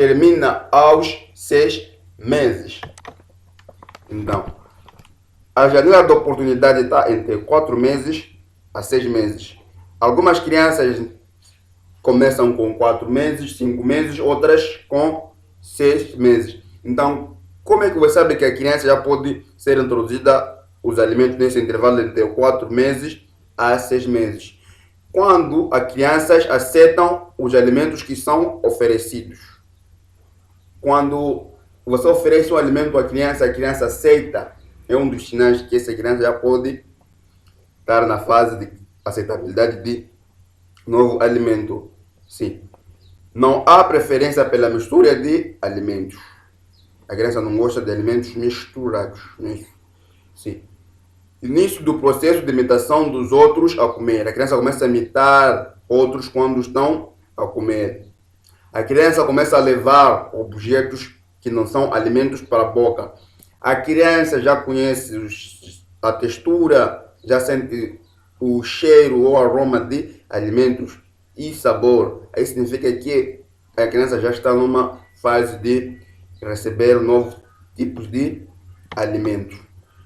termina aos 6 meses. Então, a janela de oportunidade está entre 4 meses a 6 meses. Algumas crianças começam com 4 meses, 5 meses, outras com 6 meses. Então, como é que você sabe que a criança já pode ser introduzida os alimentos nesse intervalo entre 4 meses a 6 meses? Quando as crianças aceitam os alimentos que são oferecidos. Quando você oferece um alimento à criança, a criança aceita, é um dos sinais que essa criança já pode estar na fase de aceitabilidade de novo alimento. Sim. Não há preferência pela mistura de alimentos. A criança não gosta de alimentos misturados. Né? Sim. Início do processo de imitação dos outros a comer. A criança começa a imitar outros quando estão a comer. A criança começa a levar objetos que não são alimentos para a boca. A criança já conhece a textura, já sente o cheiro ou aroma de alimentos e sabor. Aí significa que a criança já está numa fase de receber novos tipos de alimentos.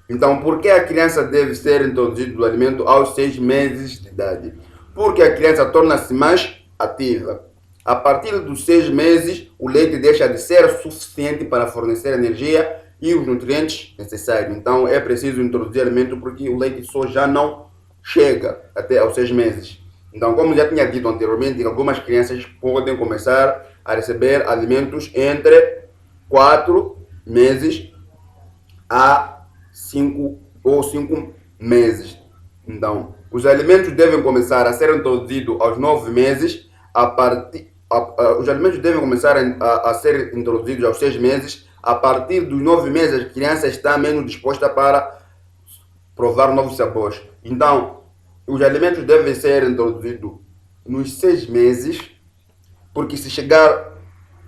Então, por que a criança deve ser introduzida o alimento aos 6 meses de idade? Porque a criança torna-se mais ativa. A partir dos 6 meses, o leite deixa de ser suficiente para fornecer energia e os nutrientes necessários. Então, é preciso introduzir alimento porque o leite só já não chega até aos 6 meses. Então, como já tinha dito anteriormente, algumas crianças podem começar a receber alimentos entre 4 meses a 5 ou 5 meses. Então, os alimentos devem começar a ser introduzidos aos 9 meses, os alimentos devem começar a ser introduzidos aos 6 meses. A partir dos 9 meses, a criança está menos disposta para provar novos sabores. Então, os alimentos devem ser introduzidos nos 6 meses, porque se chegar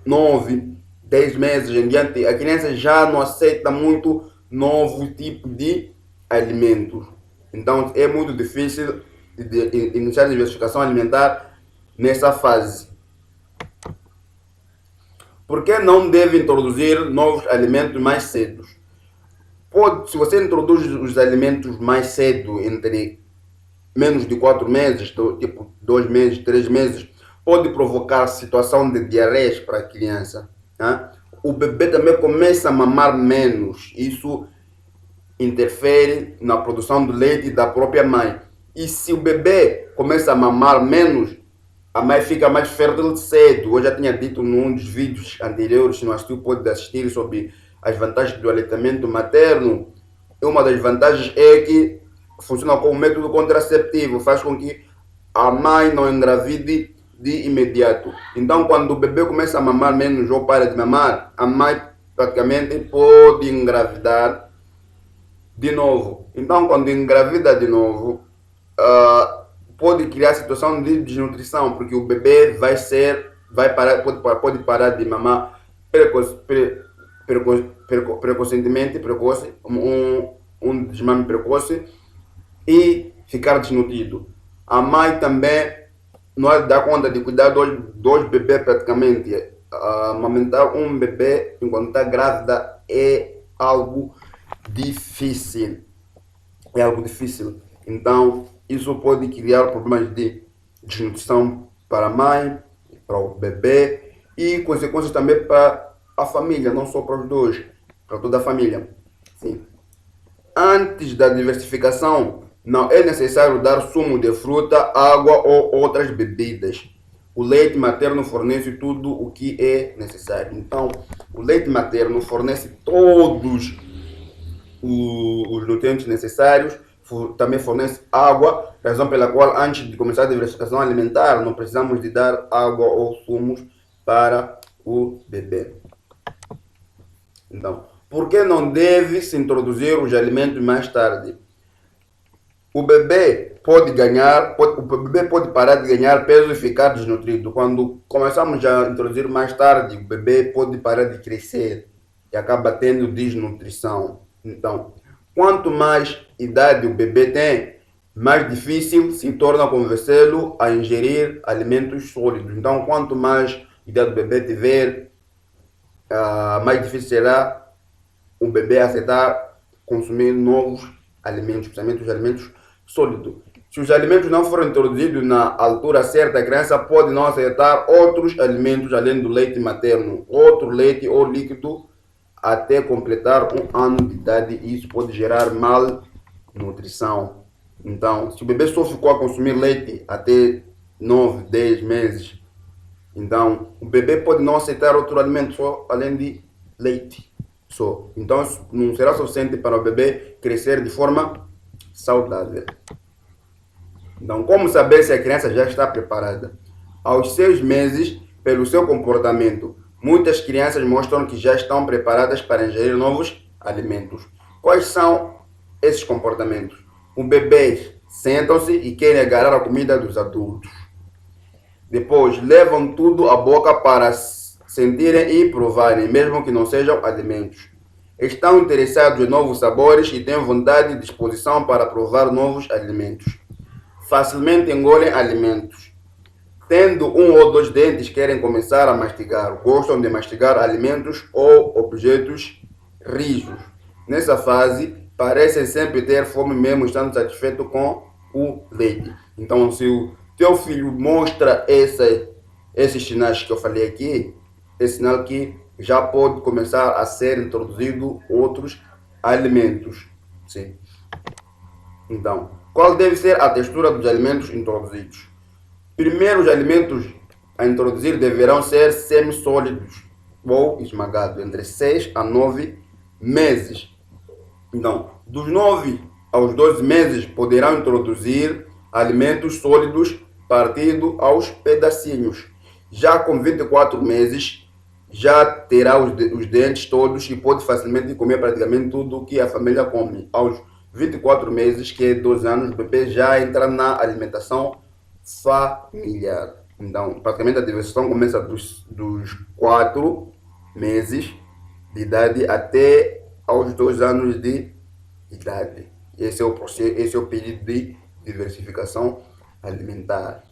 9, 10 meses em diante, a criança já não aceita muito novo tipo de alimentos. Então, é muito difícil de iniciar a diversificação alimentar nessa fase. Por que não deve introduzir novos alimentos mais cedo? Se você introduz os alimentos mais cedo, entre menos de 4 meses, tipo 2 meses, 3 meses, pode provocar situação de diarreia para a criança. Né? O bebê também começa a mamar menos. Isso interfere na produção do leite da própria mãe. E se o bebê começa a mamar menos, a mãe fica mais fértil cedo. Eu já tinha dito num dos vídeos anteriores, se não assistiu, pode assistir, sobre as vantagens do aleitamento materno. Uma das vantagens é que funciona como método contraceptivo, faz com que a mãe não engravide de imediato. Então, quando o bebê começa a mamar menos ou para de mamar, a mãe praticamente pode engravidar de novo. Então, quando engravida de novo, pode criar situação de desnutrição, porque o bebê pode parar de mamar precocemente, um desmame precoce, e ficar desnutrido. A mãe também não dá conta de cuidar dos dois bebês praticamente. Amamentar um bebê enquanto está grávida é algo difícil. É algo difícil. Então, isso pode criar problemas de desnutrição para a mãe, para o bebê e consequências também para a família, não só para os dois, para toda a família. Sim. Antes da diversificação, não é necessário dar sumo de fruta, água ou outras bebidas. O leite materno fornece tudo o que é necessário. Então, o leite materno fornece todos os nutrientes necessários, também fornece água, razão pela qual, antes de começar a diversificação alimentar, não precisamos de dar água ou sumos para o bebê. Então, por que não deve se introduzir os alimentos mais tarde? O bebê pode parar de ganhar peso e ficar desnutrido. Quando começamos a introduzir mais tarde, o bebê pode parar de crescer e acaba tendo desnutrição. Então, quanto mais idade o bebê tem, mais difícil se torna convencê-lo a ingerir alimentos sólidos. Então, quanto mais idade o bebê tiver, mais difícil será o bebê aceitar consumir novos alimentos, principalmente os alimentos sólidos. Se os alimentos não forem introduzidos na altura certa, a criança pode não aceitar outros alimentos além do leite materno, outro leite ou líquido até completar 1 ano de idade, e isso pode gerar malnutrição. Então, se o bebê só ficou a consumir leite até 9, 10 meses, então o bebê pode não aceitar outro alimento só além de leite. Só. Então, isso não será suficiente para o bebê crescer de forma saudável. Então, como saber se a criança já está preparada? Aos 6 meses, pelo seu comportamento, muitas crianças mostram que já estão preparadas para ingerir novos alimentos. Quais são esses comportamentos? Os bebês sentam-se e querem agarrar a comida dos adultos. Depois, levam tudo à boca para sentirem e provarem, mesmo que não sejam alimentos. Estão interessados em novos sabores e têm vontade e disposição para provar novos alimentos. Facilmente engolem alimentos. Tendo 1 ou 2 dentes, querem começar a mastigar. Gostam de mastigar alimentos ou objetos rijos. Nessa fase, parecem sempre ter fome mesmo estando satisfeito com o leite. Então, se o teu filho mostra esses sinais que eu falei aqui, é sinal que já pode começar a ser introduzido outros alimentos. Sim. Então, qual deve ser a textura dos alimentos introduzidos? Primeiro, os alimentos a introduzir deverão ser semissólidos ou esmagados entre 6 a 9 meses. Então, dos 9 aos 12 meses poderão introduzir alimentos sólidos partido aos pedacinhos. Já com 24 meses, já terá os dentes todos e pode facilmente comer praticamente tudo que a família come. Aos 24 meses, que é 2 anos, o bebê já entra na alimentação familiar. Então, praticamente a diversificação começa dos 4 meses de idade até aos 2 anos de idade. Esse é o período de diversificação alimentar.